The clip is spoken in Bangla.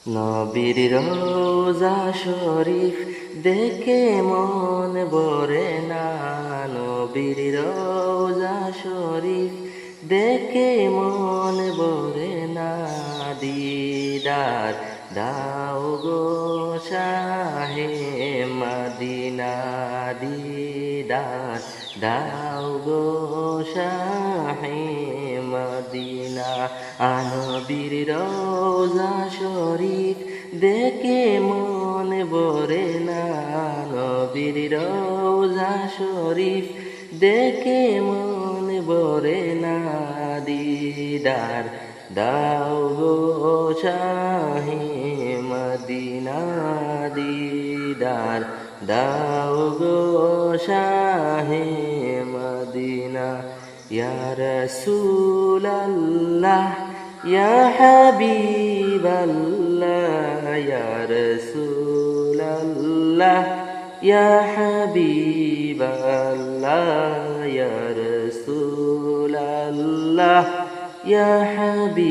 নবীর রোজা শরীফ দেখে মন ভরে না। নবীর রোজা শরীফ দেখে মন ভরে না। দিদার দাও গো শাহে মদিনা, দিদার দাও গো শাহে মদিনা। নবীর রোজা শরীফ দেখে মন ভরে না। নবীর রোজা শরীফ দেখে মন ভরে না। দিদার দাও গো শাহে মদিনা, দিদার দাও গো শাহে মদিনা। ইয়া রাসূলাল্লাহ ইয়া হাবিবাল্লাহ, ইয়া রাসূলাল্লাহ ইয়া হাবিবাল্লাহ, ইয়া রাসূলাল্লাহ ইয়া হাবিবাল্লাহ।